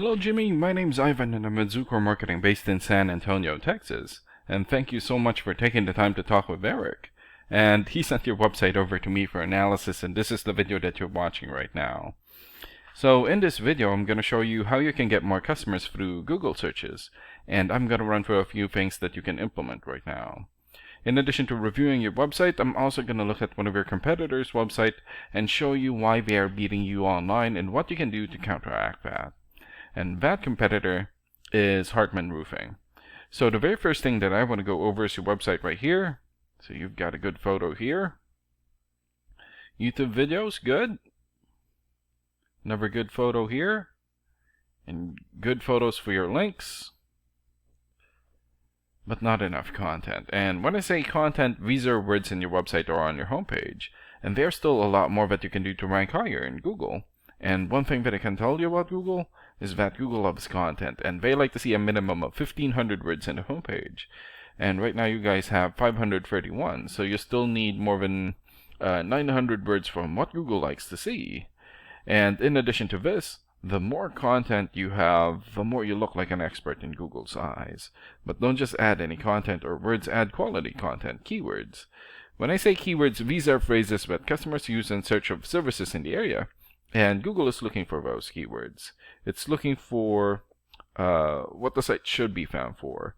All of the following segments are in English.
Hello, Jimmy. My name's Ivan, and I'm at Zucor Marketing based in San Antonio, Texas. And thank you so much for taking the time to talk with Eric. And he sent your website over to me for analysis, and this is the video that you're watching right now. So in this video, I'm going to show you how you can get more customers through Google searches. And I'm going to run through a few things that you can implement right now. In addition to reviewing your website, I'm also going to look at one of your competitors' website and show you why they are beating you online and what you can do to counteract that. And that competitor is Hartman Roofing. So the very first thing that I want to go over is your website right here. So you've got a good photo here. YouTube videos, good. Another good photo here. And good photos for your links. But not enough content. And when I say content, these are words in your website or on your homepage. And there's still a lot more that you can do to rank higher in Google. And one thing that I can tell you about Google is that Google loves content, and they like to see a minimum of 1,500 words in the homepage. And right now you guys have 531, so you still need more than 900 words from what Google likes to see. And in addition to this, the more content you have, the more you look like an expert in Google's eyes. But don't just add any content or words, add quality content, keywords. When I say keywords, these are phrases that customers use in search of services in the area. And Google is looking for those keywords. It's looking for what the site should be found for.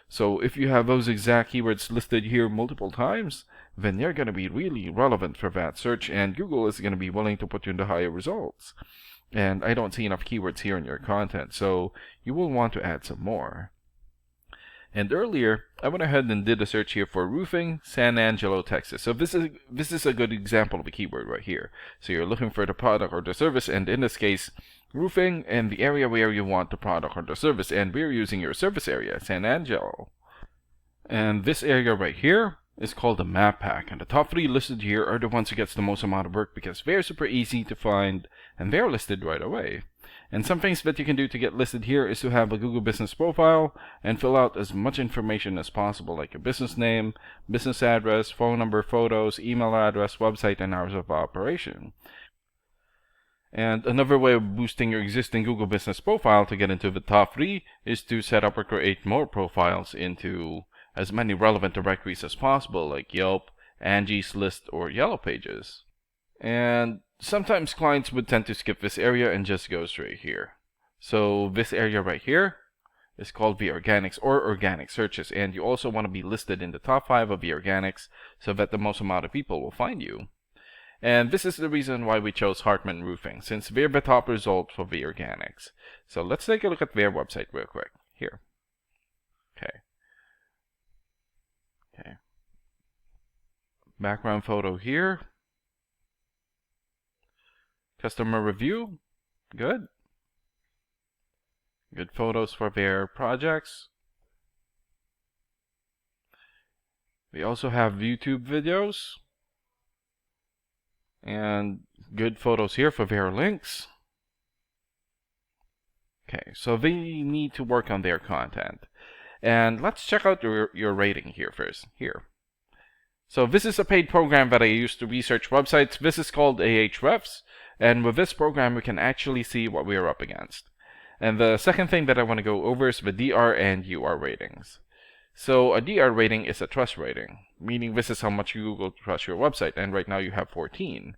So if you have those exact keywords listed here multiple times, then you're going to be really relevant for that search, and Google is going to be willing to put you in the higher results. And I don't see enough keywords here in your content, so you will want to add some more. And earlier, I went ahead and did a search here for roofing, San Angelo, Texas. So this is a good example of a keyword right here. So you're looking for the product or the service, and in this case, roofing and the area where you want the product or the service. And we're using your service area, San Angelo. And this area right here is called the map pack. And the top 3 listed here are the ones who gets the most amount of work because they're super easy to find and they're listed right away. And some things that you can do to get listed here is to have a Google Business profile and fill out as much information as possible, like your business name, business address, phone number, photos, email address, website, and hours of operation. And another way of boosting your existing Google Business profile to get into the top 3 is to set up or create more profiles into as many relevant directories as possible, like Yelp, Angie's List, or Yellow Pages. And sometimes clients would tend to skip this area and just go straight here. So this area right here is called the organics or organic searches, and you also want to be listed in the top 5 of the organics so that the most amount of people will find you. And this is the reason why we chose Hartman Roofing, since they're the top result for the organics. So let's take a look at their website real quick. Here. Okay. Background photo here. Customer review, good. Good photos for their projects. We also have YouTube videos. And good photos here for their links. Okay, so they need to work on their content. And let's check out your rating here first. Here. So this is a paid program that I use to research websites. This is called Ahrefs. And with this program, we can actually see what we are up against. And the second thing that I want to go over is the DR and UR ratings. So a DR rating is a trust rating, meaning this is how much Google trusts your website, and right now you have 14.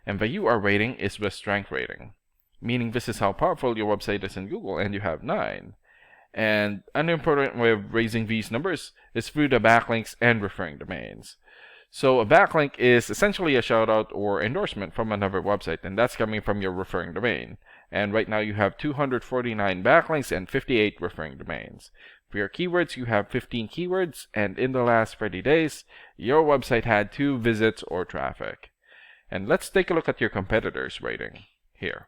And the UR rating is the strength rating, meaning this is how powerful your website is in Google, and you have 9. And an important way of raising these numbers is through the backlinks and referring domains. So a backlink is essentially a shoutout or endorsement from another website, and that's coming from your referring domain. And right now you have 249 backlinks and 58 referring domains. For your keywords, you have 15 keywords, and in the last 30 days, your website had 2 visits or traffic. And let's take a look at your competitors' rating here.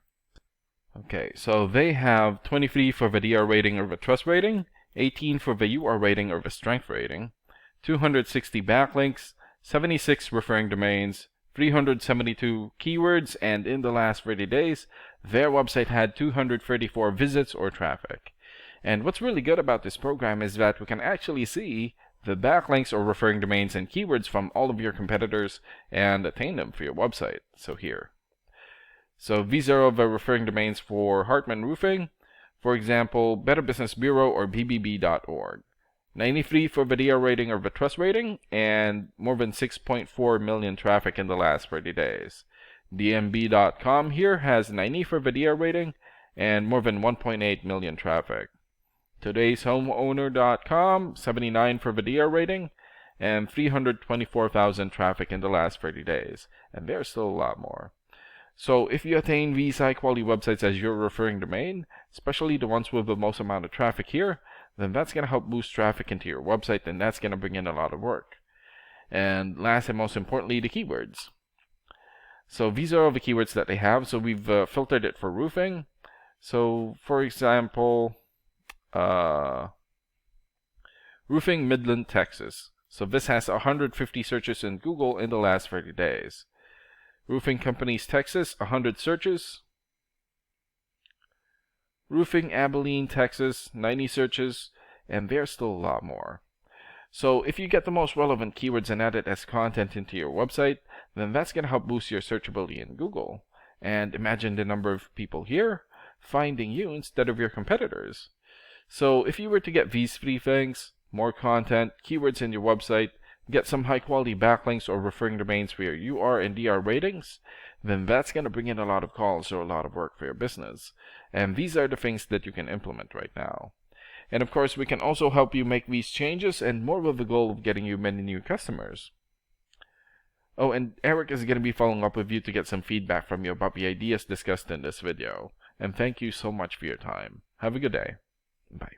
Okay, so they have 23 for the DR rating or the trust rating, 18 for the UR rating or the strength rating, 260 backlinks, 76 referring domains, 372 keywords, and in the last 30 days, their website had 234 visits or traffic. And what's really good about this program is that we can actually see the backlinks or referring domains and keywords from all of your competitors and attain them for your website. So here. So these are the referring domains for Hartman Roofing. For example, Better Business Bureau or BBB.org. 93 for video rating or Vitrust rating, and more than 6.4 million traffic in the last 30 days. DMB.com here has 90 for video rating and more than 1.8 million traffic. Today's Homeowner.com, 79 for video rating and 324,000 traffic in the last 30 days. And there's still a lot more. So if you attain these high quality websites as your referring domain, especially the ones with the most amount of traffic here, then that's going to help boost traffic into your website, and that's going to bring in a lot of work. And last and most importantly, the keywords. So these are all the keywords that they have. So we've filtered it for roofing. So for example, roofing Midland, Texas. So this has 150 searches in Google in the last 30 days. Roofing companies Texas, 100 searches. Roofing Abilene, Texas, 90 searches, and there's still a lot more. So if you get the most relevant keywords and add it as content into your website, then that's going to help boost your searchability in Google. And imagine the number of people here finding you instead of your competitors. So if you were to get these three things, more content, keywords in your website, get some high quality backlinks or referring domains for your UR and DR ratings, then that's going to bring in a lot of calls or a lot of work for your business. And these are the things that you can implement right now. And of course, we can also help you make these changes and more with the goal of getting you many new customers. Oh, and Eric is going to be following up with you to get some feedback from you about the ideas discussed in this video. And thank you so much for your time. Have a good day. Bye.